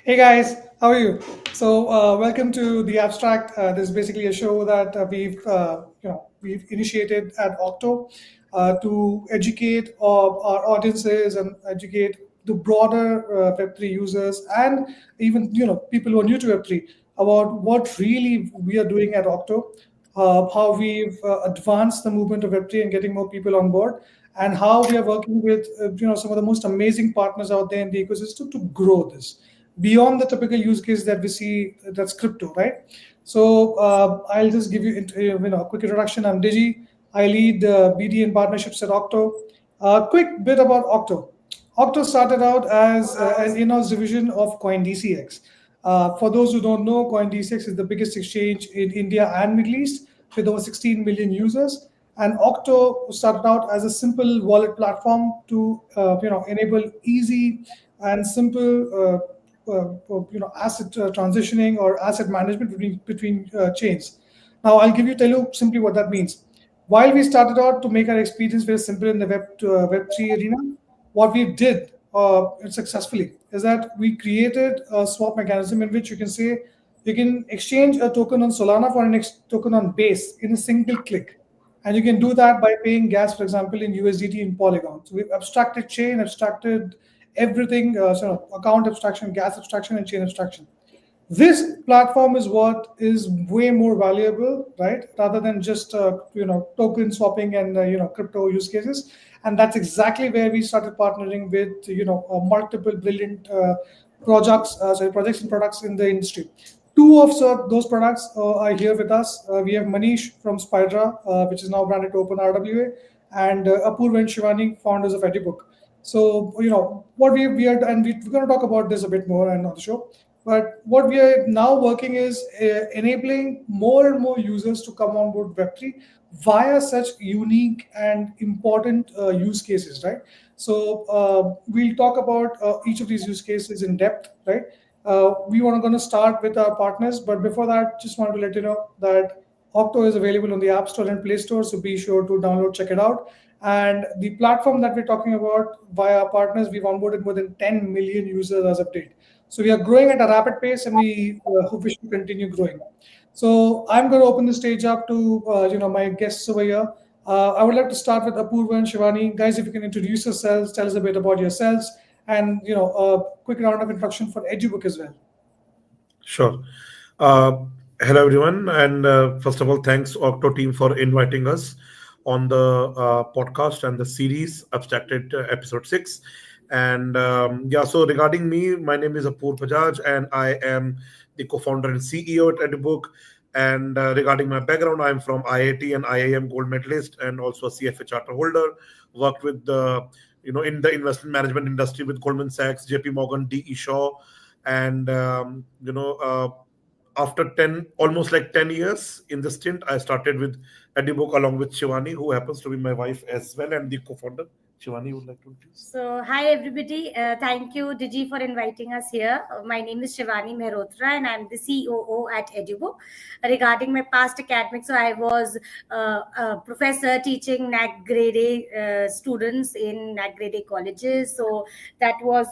Hey guys, how are you? Welcome to the Abstract. This is basically a show that we've initiated at Okto to educate our audiences and educate the broader Web3 users and even people who are new to Web3 about what really we are doing at Okto, how we've advanced the movement of Web3 and getting more people on board, and how we are working with some of the most amazing partners out there in the ecosystem to grow this beyond the typical use case that we see that's crypto, right? I'll just give you a quick introduction. I'm Digi. I lead BD and partnerships at Okto. A quick bit about Okto. Okto started out as an in-house division of CoinDCX. For those who don't know, CoinDCX is the biggest exchange in India and Middle East with over 16 million users. And Okto started out as a simple wallet platform to enable easy and simple asset transitioning or asset management between chains. Now, tell you simply what that means. While we started out to make our experience very simple in the Web3 arena, what we did successfully is that we created a swap mechanism in which you can say you can exchange a token on Solana for an token on Base in a single click. And you can do that by paying gas, for example, in USDT in Polygon. So we've abstracted chain, abstracted everything, account abstraction, gas abstraction, and chain abstraction. This platform is what is way more valuable, right? Rather than just token swapping and crypto use cases. And that's exactly where we started partnering with multiple brilliant projects and products in the industry. Two of those products are here with us. We have Manish from Spydra, which is now branded to OpenRWA, and Apurva and Shivani, founders of Edibook. So, what we are, and we're going to talk about this a bit more and on the show. But what we are now working is enabling more and more users to come on board Web3 via such unique and important use cases, right? We'll talk about each of these use cases in depth, right? We want to going to start with our partners, but before that, just want to let you know that Okto is available on the App Store and Play Store, so be sure to download, check it out. And the platform that we're talking about via our partners, we've onboarded more than 10 million users as of date. So we are growing at a rapid pace, and we hope we should continue growing. So I'm going to open the stage up to my guests over here. I would like to start with Apurva and Shivani. Guys, if you can introduce yourselves, tell us a bit about yourselves, and a quick round of introduction for Edubook as well. Sure. Uh, Hello, everyone. And first of all, thanks, Okto team, for inviting us on the podcast and the series Abstracted episode 6. And so regarding me, my name is Apoor Bajaj, and I am the co-founder and CEO at Edibook. And regarding my background, I'm from IIT and IIM gold medalist, and also a CFA charter holder. Worked with the in the investment management industry with Goldman Sachs, JP Morgan, DE Shaw, and after 10 almost like 10 years in the stint, I started with Edibook along with Shivani, who happens to be my wife as well and the co-founder. Shivani, would like to introduce. So, hi everybody. Thank you, Digi, for inviting us here. My name is Shivani Mehrotra, and I'm the COO at Edubook. Regarding my past academics, so I was a professor teaching NAC grade A students in NAC grade A colleges. So that was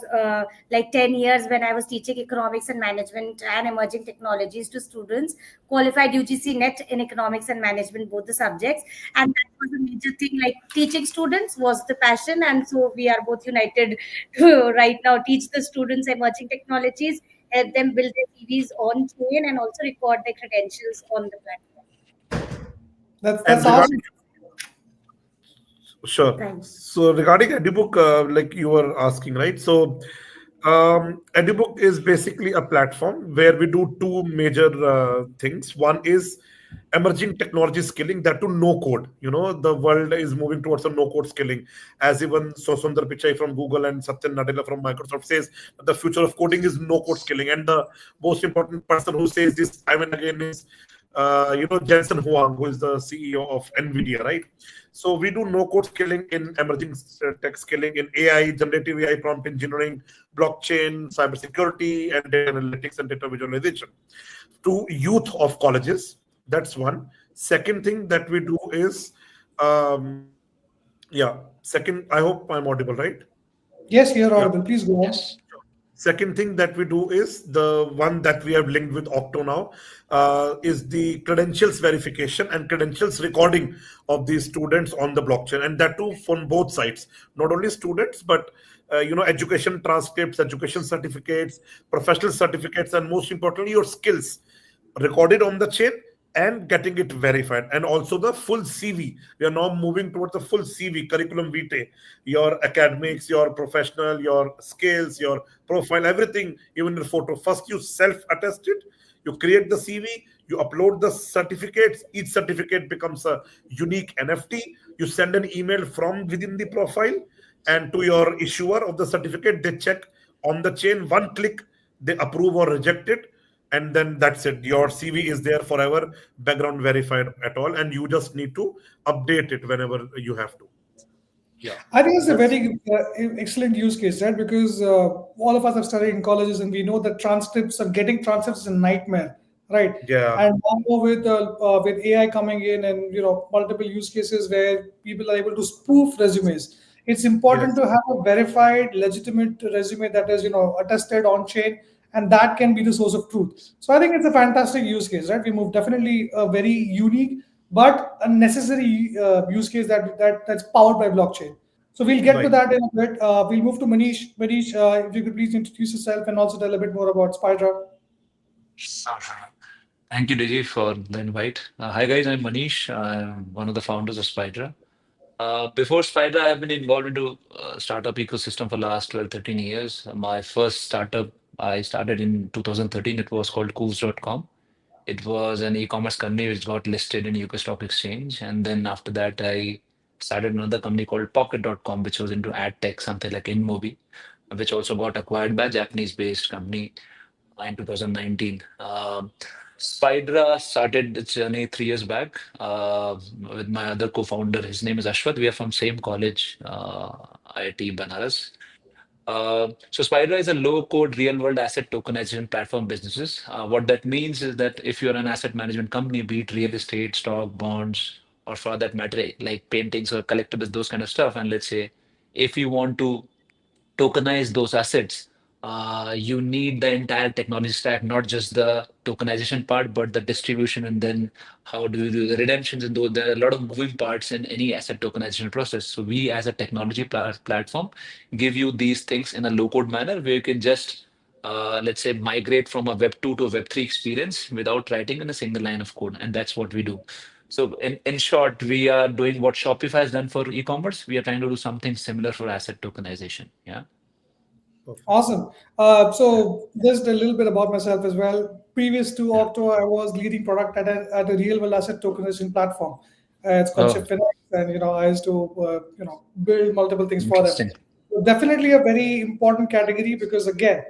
like 10 years when I was teaching economics and management and emerging technologies to students, qualified UGC NET in economics and management, both the subjects. And that was a major thing, like teaching students was the passion. And so we are both united to right now teach the students emerging technologies, help them build their CVs on chain, and also record their credentials on the platform. That's awesome. Sure. Thanks. So regarding Edibook, like you were asking, right? So Edibook is basically a platform where we do two major things. One is emerging technology skilling, that to no code. The world is moving towards a no code skilling, as even Sundar Pichai from Google and Satya Nadella from Microsoft says that the future of coding is no code skilling. And the most important person who says this time and again is Jensen Huang, who is the CEO of NVIDIA, right? So we do no code skilling in emerging tech skilling in AI, generative AI, prompt engineering, blockchain, cybersecurity, and data analytics and data visualization to youth of colleges. That's one. Second thing that we do is, second, I hope I'm audible, right? Yes, you're audible. Please go on. Second thing that we do is the one that we have linked with Okto now, is the credentials verification and credentials recording of these students on the blockchain, and that too from both sides, not only students but education transcripts, education certificates, professional certificates, and most importantly your skills recorded on the chain and getting it verified, and also the full CV. We are now moving towards the full CV, curriculum vitae, your academics, your professional, your skills, your profile, everything, even your photo. First you self attest it, you create the CV, you upload the certificates. Each certificate becomes a unique NFT. You send an email from within the profile and to your issuer of the certificate. They check on the chain, one click, they approve or reject it, and then that's it. Your CV is there forever, background verified at all, and you just need to update it whenever you have to. Yeah, I think it's a that's very excellent use case, right? Because all of us have studied in colleges, and we know that transcripts and getting transcripts is a nightmare, right? yeah, And now with AI coming in, and multiple use cases where people are able to spoof resumes, it's important yes, to have a verified, legitimate resume that is attested on chain, and that can be the source of truth. So I think it's a fantastic use case, right? We move definitely a very unique but a necessary use case that's powered by blockchain. So we'll get to right. that in a bit. We'll move to Manish. Manish, if you could please introduce yourself and also tell a bit more about Spydra. Sure, sure. Thank you, Digi, for the invite. Hi, guys. I'm Manish. I'm one of the founders of Spydra. Before Spydra, I've been involved into startup ecosystem for the last 12, 13 years. My first startup I started in 2013. It was called Cools.com. It was an e-commerce company which got listed in UK Stock Exchange. And then after that, I started another company called Pocket.com, which was into ad tech, something like InMobi, which also got acquired by a Japanese-based company in 2019. Spydra started its journey 3 years back with my other co-founder. His name is Ashwath. We are from same college, IIT Banaras. So Spydra is a low-code real-world asset tokenization platform businesses. What that means is that if you're an asset management company, be it real estate, stock, bonds, or for that matter, like paintings or collectibles, those kind of stuff, and let's say if you want to tokenize those assets, you need the entire technology stack, not just the tokenization part, but the distribution, and then how do you do the redemptions and those. There are a lot of moving parts in any asset tokenization process. So we, as a technology platform, give you these things in a low-code manner where you can just let's say migrate from a Web 2 to a Web 3 experience without writing in a single line of code. And that's what we do. So in short, we are doing what Shopify has done for e-commerce. We are trying to do something similar for asset tokenization. Yeah. Perfect. Awesome. Yeah. So just a little bit about myself as well. Previous to Yeah. Okto, I was leading product at a real world asset tokenization platform. It's called Oh, Chipfinex, and I used to build multiple things for them. interesting. So definitely a very important category because again,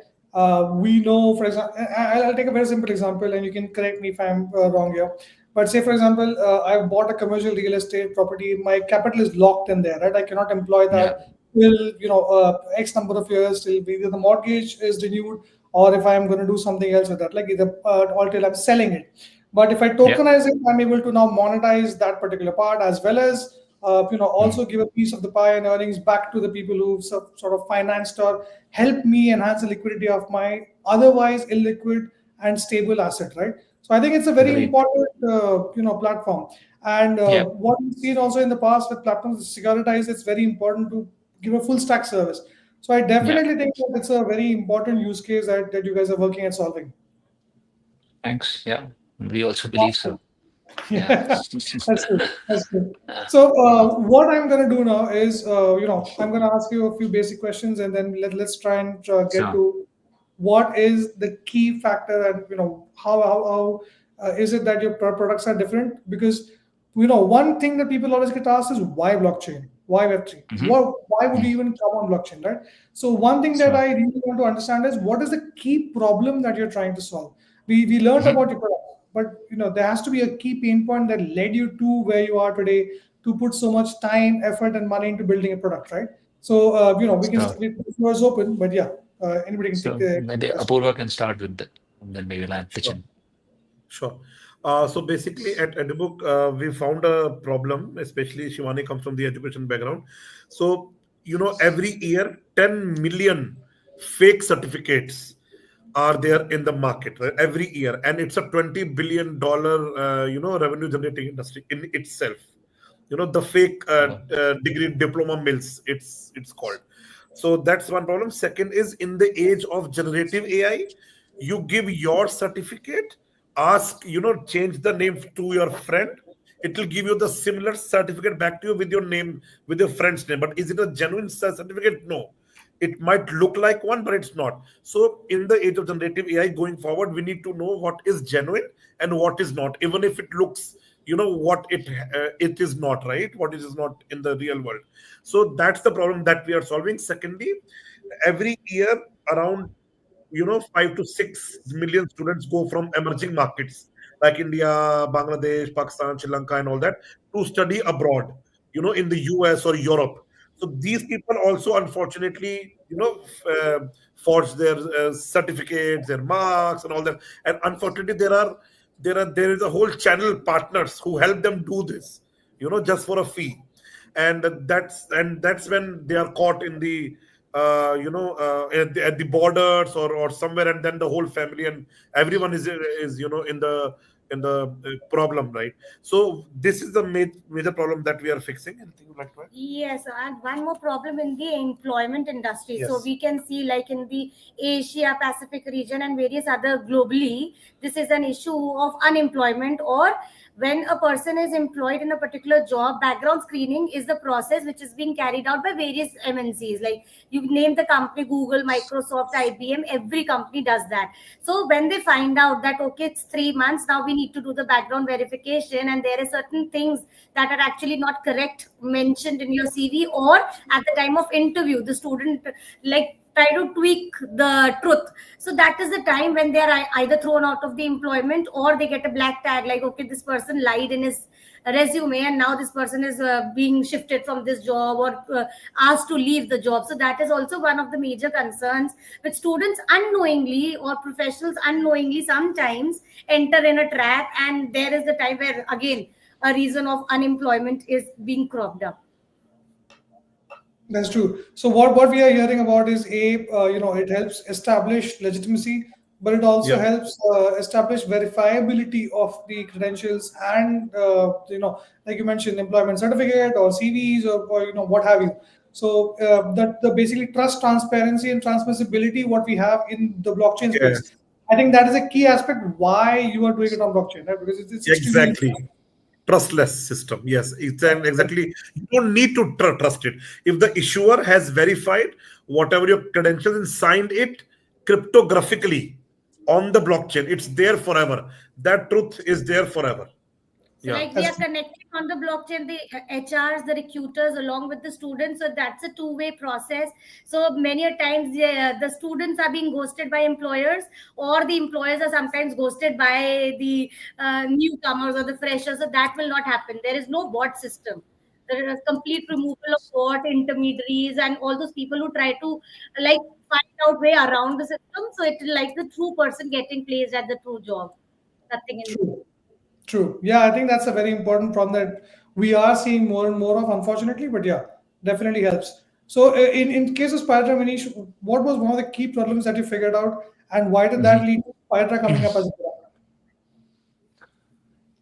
we know, for example, I'll take a very simple example, and you can correct me if I'm wrong here. But say, for example, I've bought a commercial real estate property. My capital is locked in there, right? I cannot employ Yeah. that till X number of years till either the mortgage is renewed, or if I'm going to do something else with that, like either or till I'm selling it. But if I Yeah. tokenize it, I'm able to now monetize that particular part as well as Mm. also give a piece of the pie and earnings back to the people who sort of financed or helped me enhance the liquidity of my otherwise illiquid and stable asset, right? So I think it's a very Great. important platform. And Yeah. what we've seen also in the past with platforms securitized, it's very important to give a full stack service. So I Yeah. definitely think that it's a very important use case that you guys are working at solving. Thanks. Yeah. We also believe so. Awesome. Yeah. Yeah, that's good. That's good. Uh, So what I'm going to do now is, I'm going to ask you a few basic questions, and then let's try and get so, to what is the key factor, and how is it that your products are different? Because one thing that people always get asked is why blockchain, why Web3, mhm. why would you Mm. even come on blockchain, right? So one thing that So, I really want to understand is what is the key problem that you're trying to solve. We learned mhm. about your product, but there has to be a key pain point that led you to where you are today to put so much time, effort, and money into building a product, right? So we can So, the floor is open, but yeah, anybody can take so the maybe question. Apurva can start with that, and then maybe I'll pitch Sure. in. Sure. So basically, at Edubook, we found a problem, especially Shivani comes from the education background. So, every year, 10 million fake certificates are there in the market, right, every year, and it's a $20 billion revenue generating industry in itself. The fake Wow. degree diploma mills, it's called. So that's one problem. Second is, in the age of generative AI, you give your certificate, ask, change the name to your friend, it will give you the similar certificate back to you with your name, with your friend's name. But is it a genuine certificate? No. It might look like one, but it's not. So in the age of generative AI going forward, we need to know what is genuine and what is not, even if it looks, what it is not, right, what it is not in the real world. So that's the problem that we are solving. Secondly, every year around 5 to 6 million students go from emerging markets like India, Bangladesh, Pakistan, Sri Lanka, and all that, to study abroad, in the US or Europe. So these people also, unfortunately, forge their certificates, their marks, and all that. And unfortunately, there is a whole channel partners who help them do this, just for a fee. And that's when they are caught in the at the borders, or somewhere, and then the whole family and everyone is in the problem, right? So this is the major problem that we are fixing. Anything you'd like to add? Yes, and one more problem in the employment industry. So Yes. we can see, like in the Asia Pacific region and various other globally, this is an issue of unemployment. Or when a person is employed in a particular job, background screening is the process which is being carried out by various MNCs. Like you name the company, Google, Microsoft, IBM, every company does that. So when they find out that okay, it's 3 months now, we need to do the background verification, and there are certain things that are actually not correct mentioned in your CV, or at the time of interview the student like try to tweak the truth. So that is the time when they are either thrown out of the employment, or they get a black tag like okay, this person lied in his resume and now this person is being shifted from this job, or asked to leave the job. So that is also one of the major concerns, which students unknowingly or professionals unknowingly sometimes enter in a trap, and there is the time where again a reason of unemployment is being cropped up. That's true. So what we are hearing about is it helps establish legitimacy, but it also Yeah. helps establish verifiability of the credentials and like you mentioned, employment certificate or CVs or what have you. So that the basically trust, transparency, and transmissibility what we have in the blockchain space. Yes. I think that is a key aspect why you are doing it on blockchain, right? Because it's extremely Exactly. Trustless system. Yes, exactly. You don't need to trust it. If the issuer has verified whatever your credentials and signed it cryptographically on the blockchain, it's there forever. That truth is there forever. So, Yeah. like we are connecting on the blockchain, the HRs, the recruiters, along with the students. So that's a two-way process. So many a times the students are being ghosted by employers, or the employers are sometimes ghosted by the newcomers or the freshers. So that will not happen. There is no bot system. There is complete removal of bot intermediaries and all those people who try to like find out way around the system. So it is like the true person getting placed at the true job. Nothing in between. true. True. Yeah, I think that's a very important problem that we are seeing more and more of, unfortunately. But yeah, definitely helps. So, in case of Spytra, Manish, what was one of the key problems that you figured out, and why did that Mhm. lead to Spytra coming up as a product?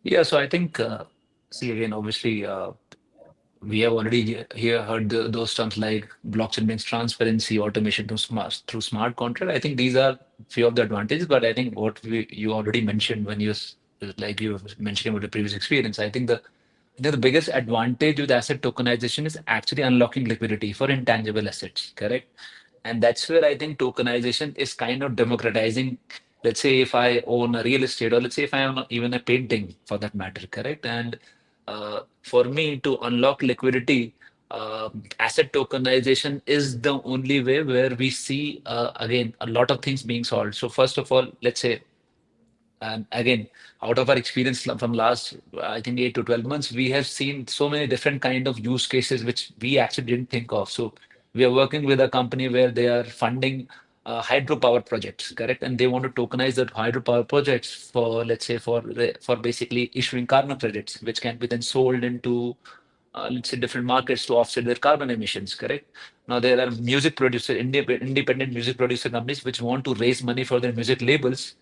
Yeah, so I think, see again, obviously, we have already here heard those terms like blockchain means transparency, automation through smart contract. I think these are few of the advantages, but I think what you already mentioned when like you were mentioning about the previous experience. I think the biggest advantage with asset tokenization is actually unlocking liquidity for intangible assets, correct? And that's where I think tokenization is kind of democratizing. Let's say if I own a real estate, or let's say if I own even a painting for that matter, correct? And for me to unlock liquidity, asset tokenization is the only way where we see, again, a lot of things being solved. So, first of all, let's say, and again, out of our experience from last, I think 8 to 12 months, we have seen so many different kind of use cases which we actually didn't think of. So we are working with a company where they are funding hydropower projects, correct? And they want to tokenize that hydropower projects for, let's say, for basically issuing carbon credits, which can be then sold into let's say, different markets to offset their carbon emissions, correct? Now, there are music producer, independent music producer companies which want to raise money for their music labels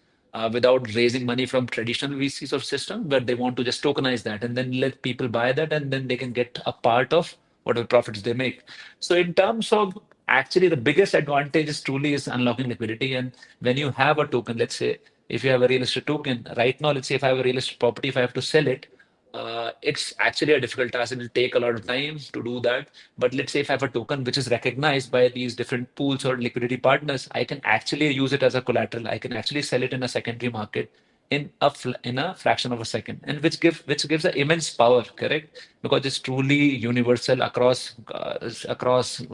without raising money from traditional VCs or system, but they want to just tokenize that and then let people buy that, and then they can get a part of whatever profits they make. So in terms of actually the biggest advantage is truly is unlocking liquidity. And when you have a token, let's say if you have a real estate token right now, let's say if I have a real estate property, if I have to sell it, it's actually a difficult task. It will take a lot of time to do that. But let's say if I have a token which is recognized by these different pools or liquidity partners, I can actually use it as a collateral. I can actually sell it in a secondary market in a fraction of a second, and which gives an immense power, correct? Because it's truly universal across,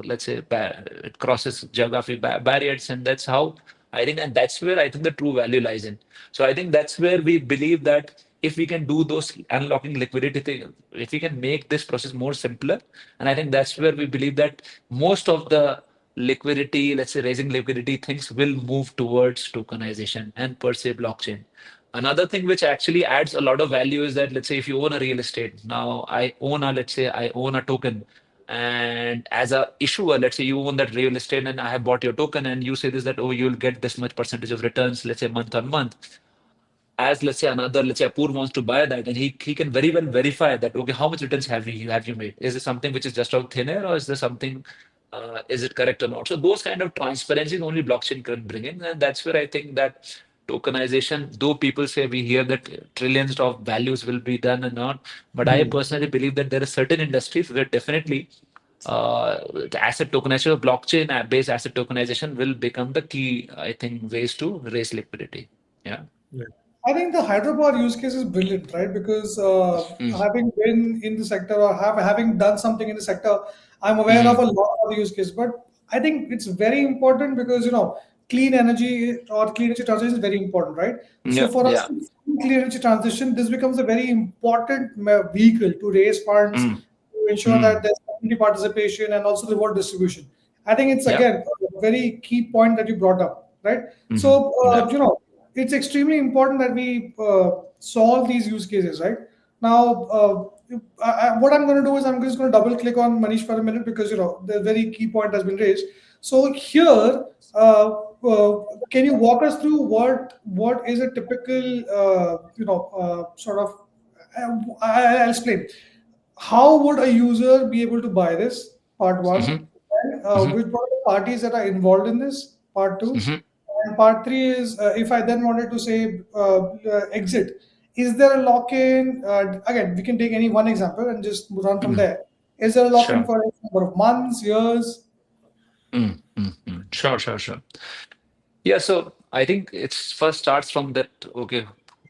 let's say, it crosses geographic barriers, and that's how I think, and that's where I think the true value lies in. So I think that's where we believe that if we can do those unlocking liquidity thing, if we can make this process more simpler, and I think that's where we believe that most of the liquidity, let's say raising liquidity things will move towards tokenization and per se blockchain. Another thing which actually adds a lot of value is that, let's say if you own a real estate, now let's say I own a token, and as a issuer, let's say you own that real estate and I have bought your token, and you say this, that, oh, you'll get this much percentage of returns, let's say month on month. As let's say let's say a poor wants to buy that, and he can very well verify that, okay, how much returns have you made? Is it something which is just out thin air, or is there something, is it correct or not? So those kind of transparency only blockchain can bring in, and that's where I think that tokenization, though people say, we hear that trillions of values will be done and not, but I personally believe that there are certain industries where definitely the asset tokenization or blockchain based asset tokenization will become the key, I think, ways to raise liquidity. Yeah. Yeah. I think the hydropower use case is brilliant, right? Because Mm. having been in the sector or having done something in the sector, I'm aware of Mhm. a lot of the use case. But I think it's very important because clean energy or clean energy transition is very important, right? So Yeah, for us yeah. to fund clean energy transition, this becomes a very important vehicle to raise funds, Mm. to ensure that Mm. there's community participation and also reward distribution. I think it's Yeah. again a very key point that you brought up, right? Mhm. So Yeah. it's extremely important that we solve these use cases, right? Now, what I'm going to do is I'm just going to double click on Manish for a minute because the very key point has been raised. So here, can you walk us through what is a typical sort of I'll explain. How would a user be able to buy this? Part one. Mhm. And Mhm. which what are the parties that are involved in this? Part two. Mhm. And part three is if I then wanted to say exit, is there a lock-in? Again, we can take any one example and just run from Mm. there. Is there a lock-in Sure. for a number of months, years? Mm. Mm. Mm. Sure. Sure. Sure. Yeah. So I think it's first starts from that. Okay,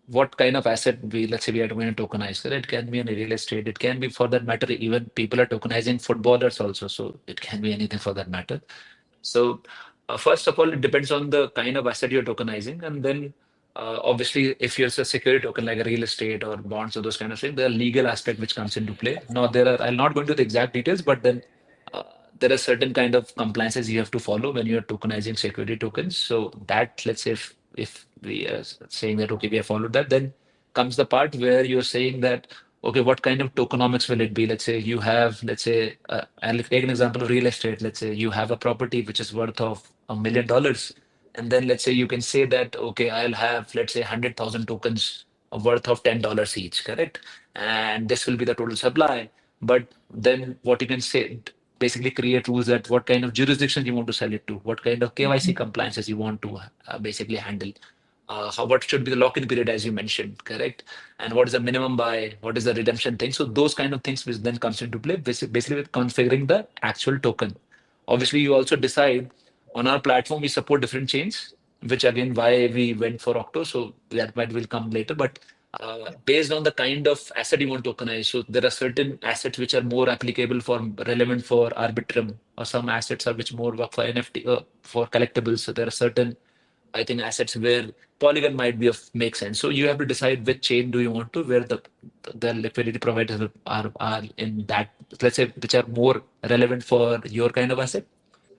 what kind of asset let's say we are going to tokenize. So it can be in real estate. It can be, for that matter, even people are tokenizing footballers also. So it can be anything for that matter. So, first of all, it depends on the kind of asset you're tokenizing, and then obviously, if you're a security token like a real estate or bonds or those kind of things, the legal aspect which comes into play. Now, I'll not go into the exact details, but then uh, there are certain kind of compliances you have to follow when you're tokenizing security tokens. So that, let's say, if we are saying that okay, we have followed that, then comes the part where you're saying that okay, what kind of tokenomics will it be? Let's say you have, let's say, I'll take an example of real estate. Let's say you have a property which is worth of $1 million, and then let's say you can say that okay, I'll have, let's say, 100,000 tokens worth of $10 each, correct? And this will be the total supply. But then what you can say, basically create rules that what kind of jurisdictions you want to sell it to, what kind of KYC compliances you want to basically handle, what should be the lock-in period, as you mentioned, correct? And what is the minimum buy, what is the redemption thing? So those kind of things which then comes into play, basically with configuring the actual token. Obviously, you also decide on our platform we support different chains, which again why we went for Okto. So that might will come later, but based on the kind of asset you want to tokenize. So there are certain assets which are more applicable for relevant for Arbitrum, or some assets are which more work for NFT, for collectibles. So there are certain, I think, assets where Polygon might be of make sense. So you have to decide which chain do you want to, where the liquidity providers are in that, let's say, which are more relevant for your kind of asset.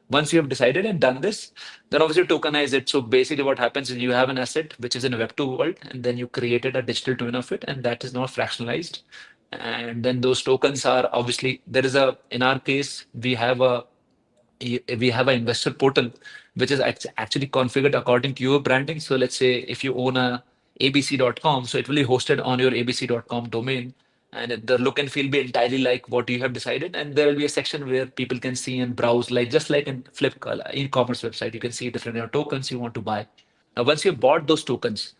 Once you have decided and done this, then obviously tokenize it. So basically what happens is you have an asset which is in a Web2 world, and then you created a digital twin of it, and that is now fractionalized. And then those tokens are obviously there is a in our case we have an investor portal which is actually configured according to your branding. So let's say if you own a abc.com, so it will be hosted on your abc.com domain, and the look and feel be entirely like what you have decided. And there will be a section where people can see and browse, like just like in Flipkart e-commerce website, you can see different tokens you want to buy. Now, once you've bought those tokens,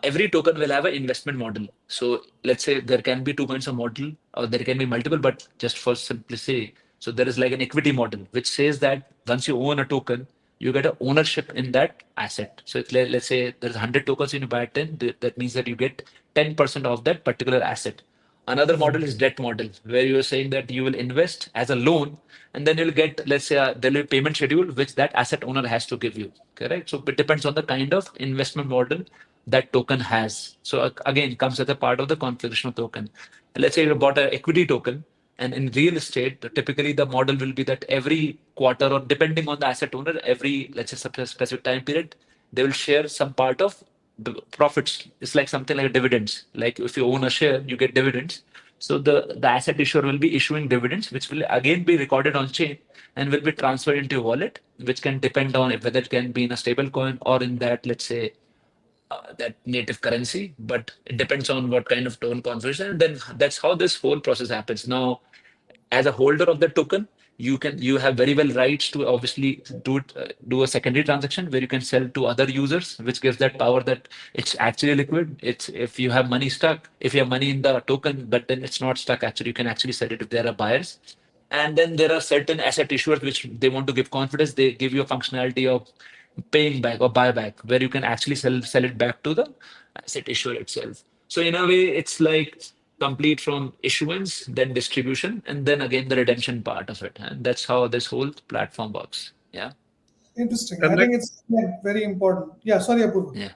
every token will have an investment model. So let's say there can be two kinds of model, or there can be multiple, but just for simplicity, so there is like an equity model, which says that once you own a token, you get a ownership in that asset. So it's, let's say there's 100 tokens and you buy 10, that means that you get 10% of that particular asset. Another model is debt model, where you're saying that you will invest as a loan, and then you'll get, let's say, there'll be a payment schedule which that asset owner has to give you. Correct. So it depends on the kind of investment model that token has. So again, comes as a part of the configuration of token. And let's say you bought an equity token, and in real estate, typically the model will be that every quarter, or depending on the asset owner, every, let's say, specific time period, they will share some part of the profits. It's like something like dividends. Like if you own a share, you get dividends. So the asset issuer will be issuing dividends, which will again be recorded on chain and will be transferred into your wallet, which can depend on whether it can be in a stable coin or in that, let's say, that native currency, but it depends on what kind of token configuration. And then that's how this whole process happens. Now, as a holder of the token, you have very well rights to obviously do a secondary transaction where you can sell to other users, which gives that power that it's actually liquid. It's if you have money stuck, if you have money in the token, but then it's not stuck. Actually, you can actually sell it if there are buyers. And then there are certain asset issuers which they want to give confidence. They give you a functionality of paying back or buyback, where you can actually sell it back to the asset issuer itself. So in a way, it's like complete from issuance, then distribution, and then again the redemption part of it. And that's how this whole platform works. Yeah. Interesting. And I like think it's very important. Yeah, sorry, Apurva. Yeah.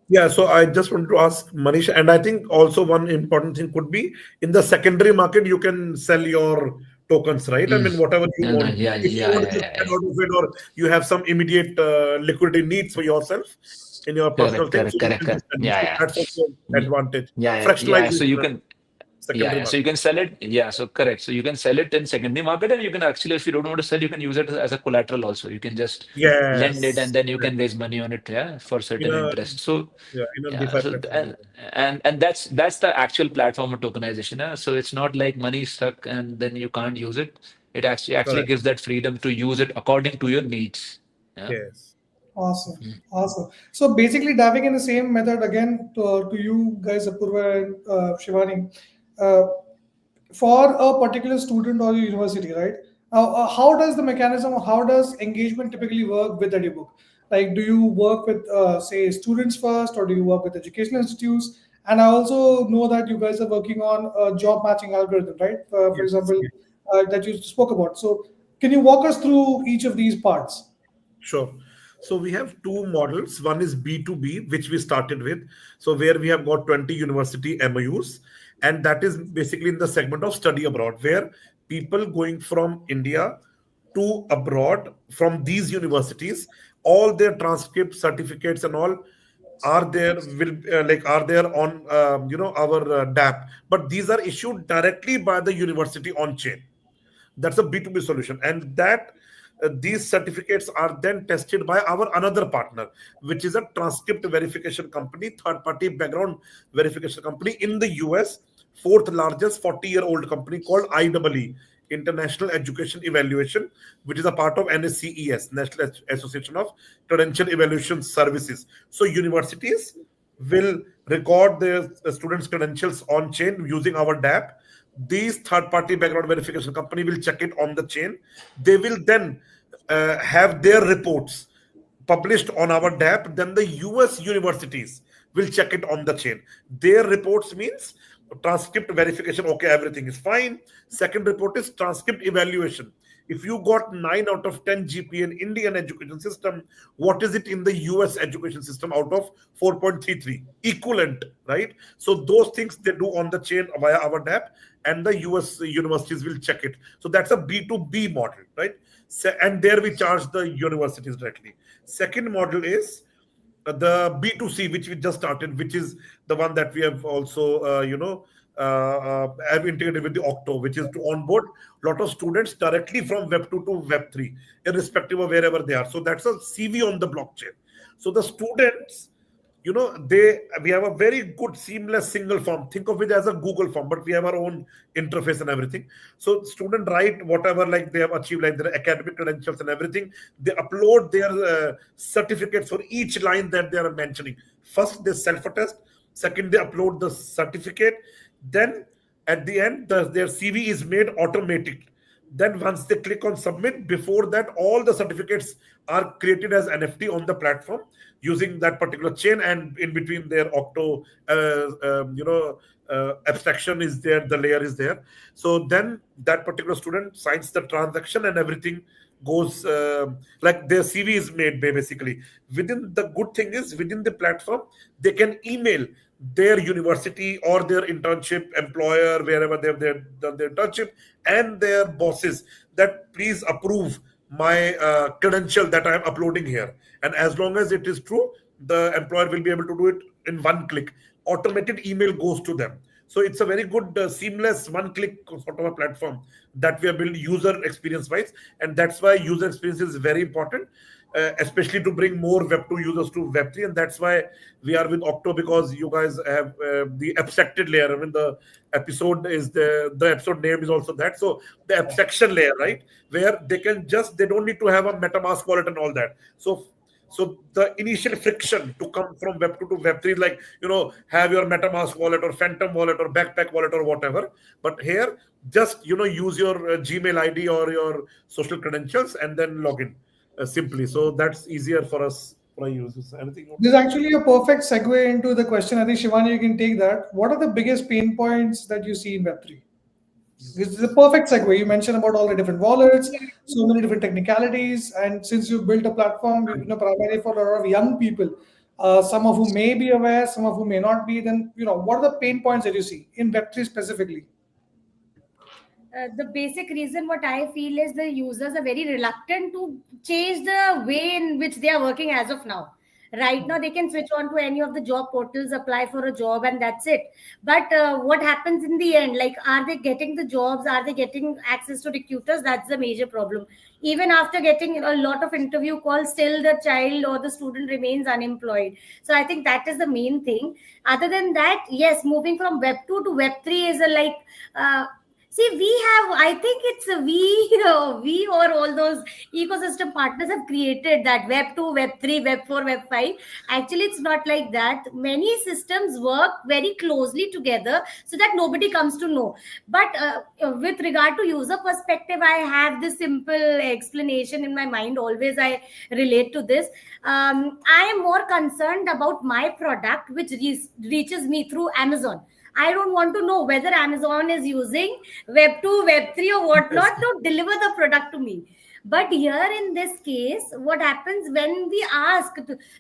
yeah, so I just wanted to ask Manish, and I think also one important thing could be in the secondary market, you can sell your tokens, right? I Mm. mean, whatever you No, no, want. yeah, If you yeah, want yeah, to yeah, get yeah. out of it, or you have some immediate liquidity needs for yourself in your personal Correct, things, correct, so you correct, can just correct. sell it. Yeah, So yeah. that's also Y- advantage. Yeah, yeah, yeah. So Fractionalization you in can, secondary so you market. can sell it. Yeah, so correct. So you can sell it in secondary market, and you can actually, if you don't want to sell, you can use it as a collateral also. You can just lend it, and Yes, then you can raise exactly. money on it, yeah, for In certain a interest. So yeah, in a yeah, DeFi so platform. and that's the actual platform of tokenization. So it's not like money is stuck and then you can't use it. It actually Correct. gives that freedom to use it according to your needs. Yeah. Yes. Awesome. Awesome. So basically, diving in the same method again to you guys, Apurva and Shivani, uh, for a particular student or university, right? How does the mechanism, how does engagement typically work with EduBook? Like, do you work with, say, students first, or do you work with educational institutes? And I also know that you guys are working on a job matching algorithm, right? For Yes. example, that you spoke about. So, can you walk us through each of these parts? Sure. So we have two models. One is B2B, which we started with. So where we have got 20 university MOUs, and that is basically in the segment of study abroad, where people going from India to abroad from these universities, all their transcripts, certificates, and all are there will like are there on our DApp, but these are issued directly by the university on chain. That's a B2B solution. And that these certificates are then tested by our another partner, which is a transcript verification company, third party background verification company in the US, fourth largest 40-year-old company called IEE, International Education Evaluation, which is a part of NSCES, National Association of Credential Evaluation Services. So universities will record their students' credentials on chain using our DApp. These third-party background verification company will check it on the chain. They will then have their reports published on our DApp. Then the US universities will check it on the chain. Their reports means transcript verification, okay, everything is fine. Second report is transcript evaluation. If you got 9 out of 10 GPA in Indian education system, what is it in the US education system out of 4.33? Equivalent, right? So those things they do on the chain via our DApp, and the US universities will check it. So that's a B2B model, right? And there we charge the universities directly. Second model is the B2C, which we just started, which is the one that we have also, have integrated with the Okto, which is to onboard a lot of students directly from Web 2 to Web 3, irrespective of wherever they are. So that's a CV on the blockchain. So the students, they we have a very good seamless single form. Think of it as a Google form, but we have our own interface and everything. So student write whatever like they have achieved, like their academic credentials and everything. They upload their certificates for each line that they are mentioning. First they self-attest, second they upload the certificate, then at the end their CV is made automatic. Then once they click on submit, before that all the certificates are created as NFT on the platform using that particular chain, and in between their Octo abstraction is there, the layer is there. So then that particular student signs the transaction and everything goes like their CV is made basically. Within the good thing is within the platform they can email their university or their internship employer wherever they've done their internship and their bosses that please approve my credential that I am uploading here. And as long as it is true, the employer will be able to do it in one click. Automated email goes to them. So it's a very good, seamless, one-click sort of a platform that we have built user experience-wise, and that's why user experience is very important, especially to bring more Web 2 users to Web 3, and that's why we are with Okto, because you guys have the abstracted layer. I mean, the episode is the episode name is also that. So the abstraction layer, right, where they don't need to have a MetaMask wallet and all that. So the initial friction to come from Web 2 to Web 3 is like, have your MetaMask wallet or Phantom wallet or Backpack wallet or whatever. But here, just, use your Gmail ID or your social credentials and then log in simply. So that's easier for us, for our users. Anything? This is actually a perfect segue into the question. I think Shivani, you can take that. What are the biggest pain points that you see in Web3? This is a perfect segue. You mentioned about all the different wallets, so many different technicalities, and since you built a platform, primarily for a lot of young people, some of whom may be aware, some of whom may not be. Then, what are the pain points that you see in Web3 specifically? The basic reason what I feel is the users are very reluctant to change the way in which they are working as of now. Right now, they can switch on to any of the job portals, apply for a job, and that's it. But what happens in the end? Like, are they getting the jobs? Are they getting access to recruiters? That's the major problem. Even after getting a lot of interview calls, still the child or the student remains unemployed. So I think that is the main thing. Other than that, yes, moving from Web 2 to Web 3 is see, I think it's we or all those ecosystem partners have created that Web 2, Web 3, Web 4, Web 5. Actually, it's not like that. Many systems work very closely together so that nobody comes to know. But with regard to user perspective, I have this simple explanation in my mind. Always I relate to this. I am more concerned about my product, which reaches me through Amazon. I don't want to know whether Amazon is using Web 2, Web 3 or whatnot to deliver the product to me. But here in this case, what happens when we ask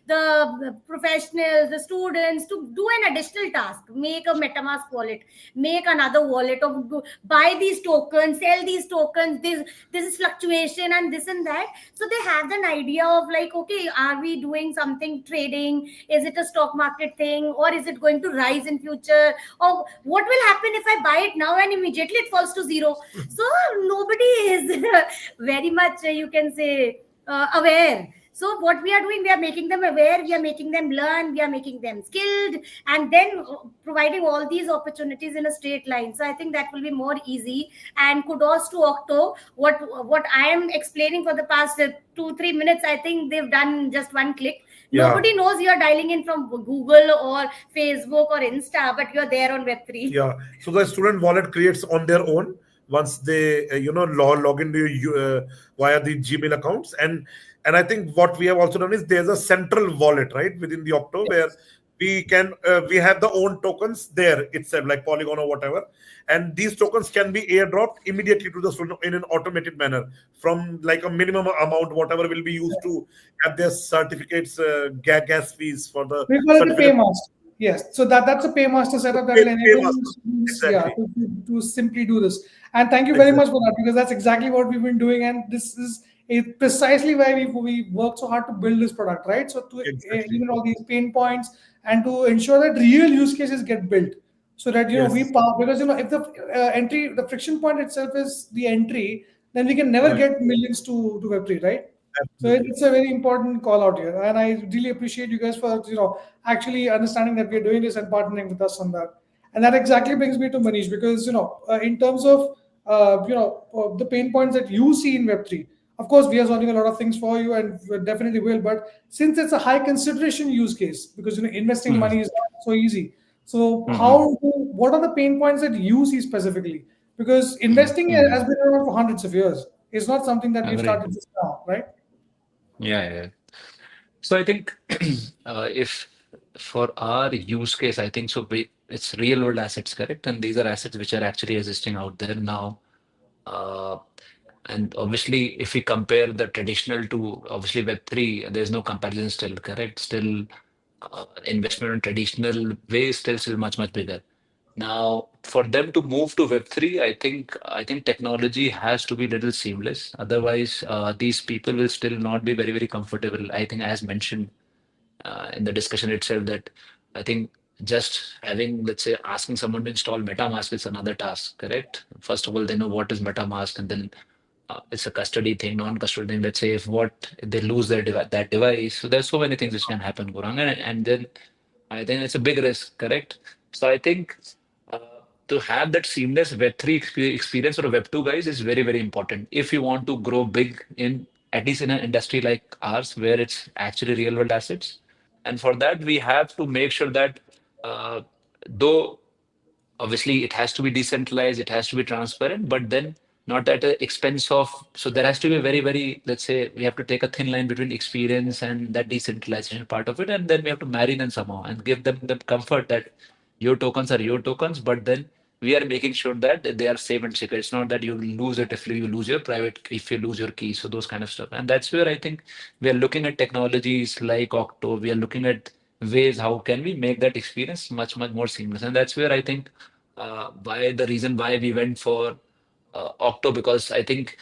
the professionals, the students to do an additional task, make a MetaMask wallet, make another wallet, or buy these tokens, sell these tokens, this is fluctuation and this and that. So they have an idea of like, okay, are we doing something trading? Is it a stock market thing, or is it going to rise in future? Or what will happen if I buy it now and immediately it falls to zero? So nobody is very much you can say aware. So what we are doing, we are making them aware, we are making them learn, we are making them skilled, and then providing all these opportunities in a straight line. So I think that will be more easy. And kudos to Okto. What I am explaining for the past 2-3 minutes, I think they've done just one click. Yeah. Nobody knows you're dialing in from Google or Facebook or Insta, but you're there on Web3. Yeah. So the student wallet creates on their own once they log into via the Gmail accounts, and I think what we have also done is there's a central wallet right within the Okto where we have the own tokens there itself, like Polygon or whatever, and these tokens can be airdropped immediately to the student in an automated manner from like a minimum amount whatever will be used to have their certificates gas fees for the we call it the paymaster. Yes, so that's a paymaster setup that will enable exactly. to simply do this. And thank you very much for that, because that's exactly what we've been doing, and this is precisely why we worked so hard to build this product, right? So to even all these pain points and to ensure that real use cases get built. so that we Yes. because if the entry, the friction point itself is the entry, then we can never Right. get millions to Web3, right? So Absolutely. it's a very important call out here, and I really appreciate you guys for actually understanding that we're doing this and partnering with us on that. And that exactly brings me to Manish, because in terms of the pain points that you see in Web3, of course we are solving a lot of things for you, and we definitely will. But since it's a high consideration use case, because investing Mhm. money is not so easy, so Mhm. what are the pain points that you see specifically? Because Mhm. investing Mhm. has been around for hundreds of years. It's not something that we've Agreed. started just now, right? Yeah, yeah. So I think if for our use case, I think so it's real world assets, correct? And these are assets which are actually existing out there now. Uh, and obviously, if we compare the traditional to obviously Web3, there's no comparison still, correct? Still, investment in traditional ways still much, much bigger. Now, for them to move to Web3, I think technology has to be little seamless. Otherwise, these people will still not be very, very comfortable. I think, as mentioned in the discussion itself, that I think just having, let's say, asking someone to install MetaMask is another task, correct? First of all, they know what is MetaMask, and then it's a custody thing, non-custody thing. Let's say if they lose that device, so there's so many things which can happen, Gurang, and then I think it's a big risk, correct? So I think uh, to have that seamless Web3 experience or a Web2 guys is very, very important if you want to grow big in at least in an industry like ours where it's actually real world assets. And for that, we have to make sure that though obviously it has to be decentralized, it has to be transparent, but then not at the expense of, so there has to be a very, very, let's say we have to take a thin line between experience and that decentralization part of it, and then we have to marry them somehow and give them the comfort that your tokens are your tokens, but then we are making sure that they are safe and secure. It's not that you lose it if you lose your private, if you lose your key, so those kind of stuff. And that's where I think we are looking at technologies like Okto, we are looking at ways how can we make that experience much, much more seamless. And that's where I think why the reason why we went for Okto, because I think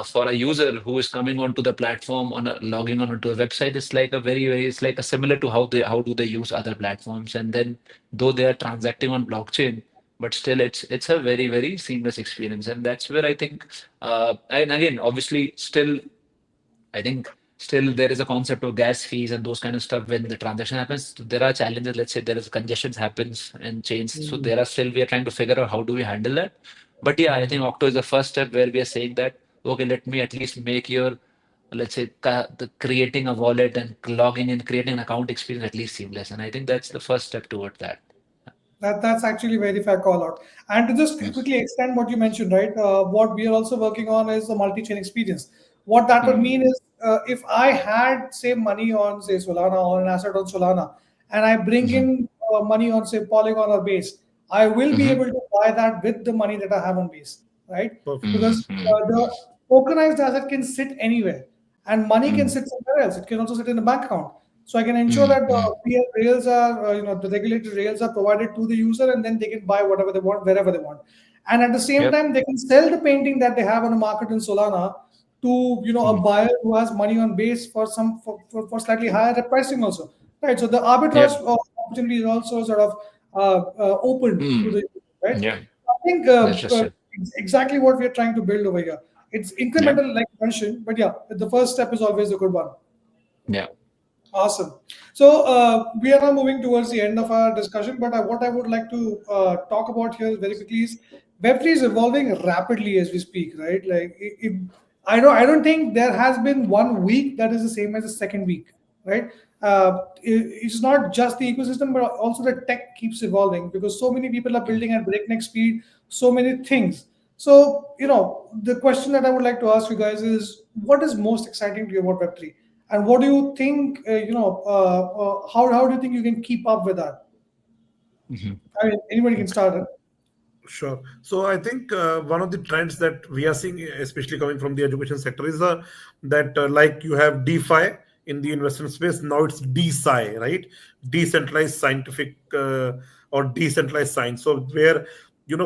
for a user who is coming onto the platform logging on onto a website, it's like a it's like a similar to how do they use other platforms, and then though they are transacting on blockchain, but still it's a very, very seamless experience, and that's where I think and again obviously still I think still there is a concept of gas fees and those kind of stuff when the transaction happens. There are challenges. Let's say there is congestion happens and chains. So Mm. there are still we are trying to figure out how do we handle that. But yeah, I think Octo is the first step where we are saying that okay, let me at least make your let's say the creating a wallet and logging in, creating an account experience at least seamless. And I think that's the first step toward that. That's actually very fair call out. And to just Yes. quickly extend what you mentioned, right? What we are also working on is the multi-chain experience. What that would Mm-hmm. mean is, if I had say money on say Solana or an asset on Solana, and I bring Mm-hmm. in money on say Polygon or Base, I will be Mm-hmm. able to buy that with the money that I have on Base, right? Perfect. Because Mm-hmm. the tokenized asset can sit anywhere, and money can Mm-hmm. sit somewhere else. It can also sit in a bank account. So I can ensure that Mm-hmm. rails are, the regulated rails are provided to the user, and then they can buy whatever they want wherever they want. And at the same Yep. time, they can sell the painting that they have on the market in Solana to a Mm-hmm. buyer who has money on base for for slightly higher pricing also, right? So the arbitrage Yep. opportunity is also sort of open to Mm. the right. Yeah. I think That's just it. exactly what we are trying to build over here. It's Yeah. incremental, like you mentioned, but yeah, the first step is always a good one. Yeah. Awesome. So we are now moving towards the end of our discussion, but what I would like to talk about here very quickly is Web3 is evolving rapidly as we speak, right? Like I don't think there has been one week that is the same as the second week, right? It's not just the ecosystem, but also the tech keeps evolving because so many people are building at breakneck speed, so many things. So the question that I would like to ask you guys is, what is most exciting to you about Web3? And what do you think, how do you think you can keep up with that? Mhm. I mean, anybody can start it. Sure. So I think one of the trends that we are seeing, especially coming from the education sector, is that like you have DeFi in the investment space, now it's DeSci, right? Decentralized scientific or decentralized science. So where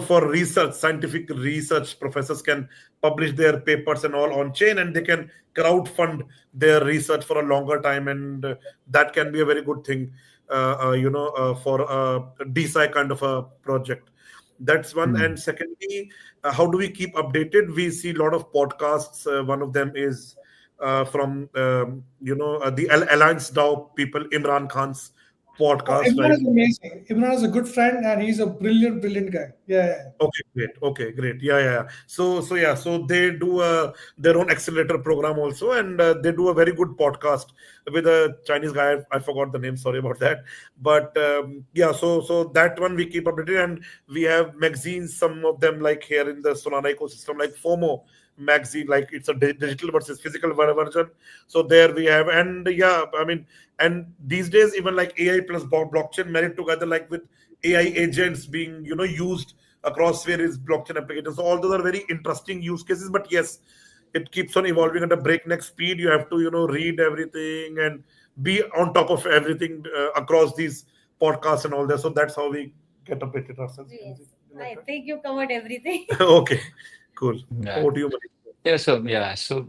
for research, scientific research, professors can publish their papers and all on chain, and they can crowd fund their research for a longer time, and that can be a very good thing, for a DeSci kind of a project. That's one. Mm. And secondly, how do we keep updated? We see a lot of podcasts. One of them is from the Alliance DAO people, Imran Khan's Oh, podcast, Imran right? is amazing. Imran is a good friend and he's a brilliant, brilliant guy. Yeah, yeah. Okay, great. Okay, great. Yeah, yeah, yeah. So yeah, so they do their own accelerator program also, and they do a very good podcast with a Chinese guy. I forgot the name. Sorry about that. But yeah, so that one we keep updated, and we have magazines. Some of them like here in the Solana ecosystem, like FOMO magazine, like it's a digital versus physical version. So there we have, and yeah, I mean, and these days even like AI plus blockchain married together, like with AI agents being used across various blockchain applications. So all those are very interesting use cases. But yes, it keeps on evolving at a breakneck speed. You have to read everything and be on top of everything across these podcasts and all that. So that's how we get updated ourselves. Yes, Anything like I that? think you covered everything. Okay, cool. Yeah. Over to you, Manish. So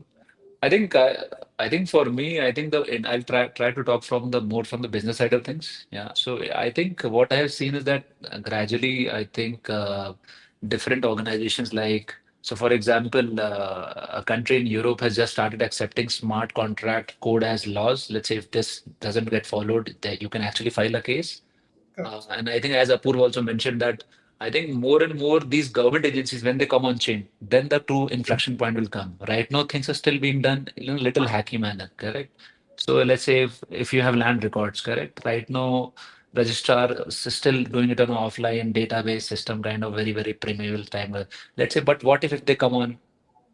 I think I think for me, I think and I'll try to talk from the more from the business side of things. Yeah. So I think what I have seen is that gradually, I think different organizations like so, for example, a country in Europe has just started accepting smart contract code as laws. Let's say if this doesn't get followed, that you can actually file a case. Correct. And I think, as Apurva also mentioned, that I think more and more these government agencies, when they come on chain, then the true inflection point will come. Right now, things are still being done in a little hacky manner, correct? So let's say if you have land records, correct? Right now, registrar is still doing it on an offline database system, kind of very, very primitive time. Let's say, but what if they come on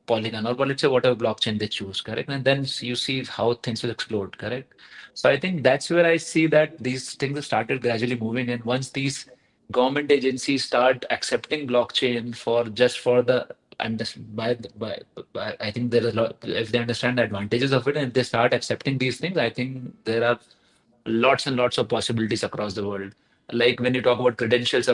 Polygon or let's say whatever blockchain they choose, correct? And then you see how things will explode, correct? So I think that's where I see that these things have started gradually moving. And once these government agencies start accepting blockchain for just for the and this, by I think there is a lot if they understand the advantages of it and they start accepting these things, I think there are lots and lots of possibilities across the world. Like when you talk about credentials,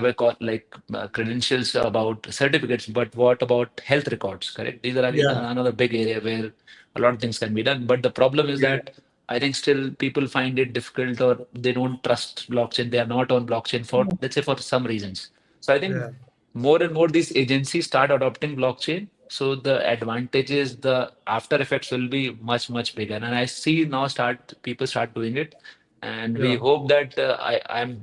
credentials about certificates, but what about health records? Correct. These are again Yeah, another big area where a lot of things can be done. But the problem is yeah, that I think still people find it difficult or they don't trust blockchain. They are not on blockchain for let's say for some reasons. So I think yeah, more and more these agencies start adopting blockchain. So the advantages, the after effects will be much, much bigger. And I see now people start doing it. And we yeah, hope that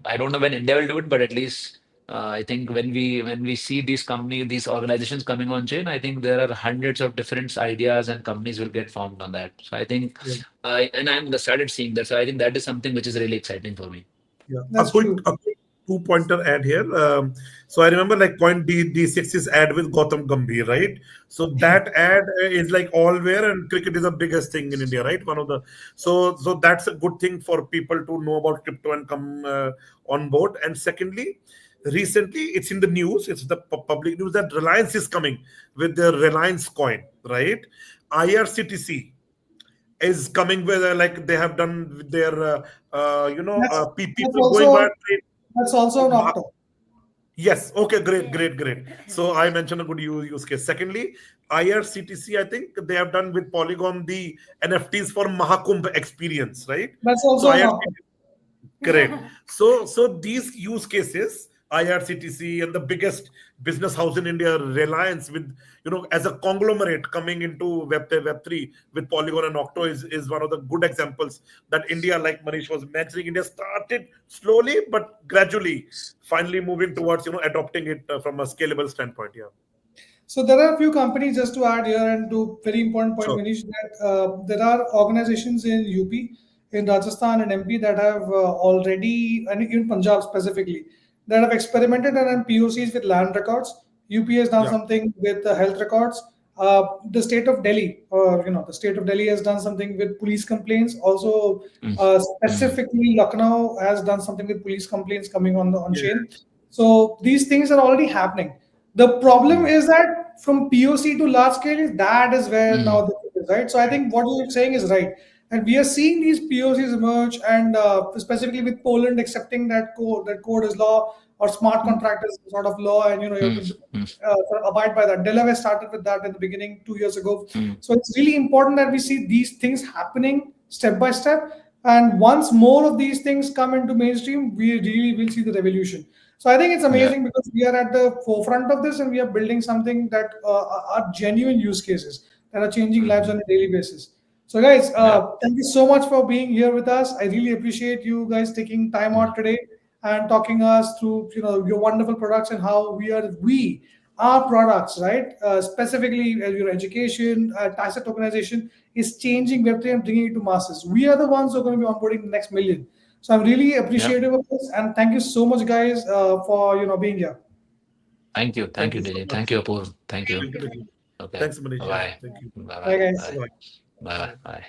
I don't know when India will do it, but at least I think when we see these companies, these organizations coming on chain, I think there are hundreds of different ideas and companies will get formed on that. So I think yeah. and I'm started seeing that. So I think that is something which is really exciting for me. Yeah, That's true. a quick two-pointer ad here. So I remember like point D6 is ad with Gautam Gambhir, right? So that ad is like all where, and cricket is the biggest thing in India, right? One of the so that's a good thing for people to know about crypto and come on board. And secondly, recently it's in the news, it's the public news that Reliance is coming with the Reliance coin, right? IRCTC is coming with like they have done with their That's that's people going via also train. that's also an Okto. Yes, okay, great, Yes. great, great. So I mentioned a good use case. Secondly, IRCTC, I think they have done with Polygon the NFTs for Mahakumbh experience, right? That's So also an Okto. IRCTC, correct. So these use cases, IRCTC and the biggest business house in India, Reliance, with as a conglomerate coming into Web3 with Polygon and Octo is one of the good examples that India, like Manish was mentioning, India started slowly but gradually, finally moving towards adopting it from a scalable standpoint. Yeah, So there are a few companies, just to add here and to very important point, sure. Manish, that there are organizations in UP, in Rajasthan and MP that have already, and in Punjab specifically, that have experimented and done POCs with land records. UP has done Yeah, something with the health records. The state of Delhi, or the state of Delhi has done something with police complaints. Also, Mm, mm, specifically, Lucknow has done something with police complaints coming on the on yeah, chain. So these things are already happening. The problem mm, is that from POC to large scale, that is where now mm, the thing is, right. So I think what you're saying is right, and we are seeing these POCs emerge, and specifically with Poland accepting that code is law, or smart Mm, contract is sort of law, and you have mm, to mm, sort of abide by that. Delaware started with that in the beginning 2 years ago. mm. So it's really important that we see these things happening step by step. And once more of these things come into mainstream, we really will see the revolution. So I think it's Yeah, amazing because we are at the forefront of this, and we are building something that are genuine use cases that are changing lives mhm, on a daily basis. So guys, yeah, thank you so much for being here with us. I really appreciate you guys taking time mm, out today and talking us through your wonderful products and how we our products, right? Specifically, your education, asset tokenization is changing Web3 and bringing it to masses. We are the ones who are going to be onboarding the next million. So I'm really yeah. appreciative of this, and thank you so much, guys, for being here. Thank Thank you, you so Didi. much. Thank you, Apur. Thank you. Thank you, Digi. Okay. Thanks, Manish. Yeah, Bye. thank you. Bye. Bye, Bye. guys. Bye. Bye. Bye. Bye. Bye.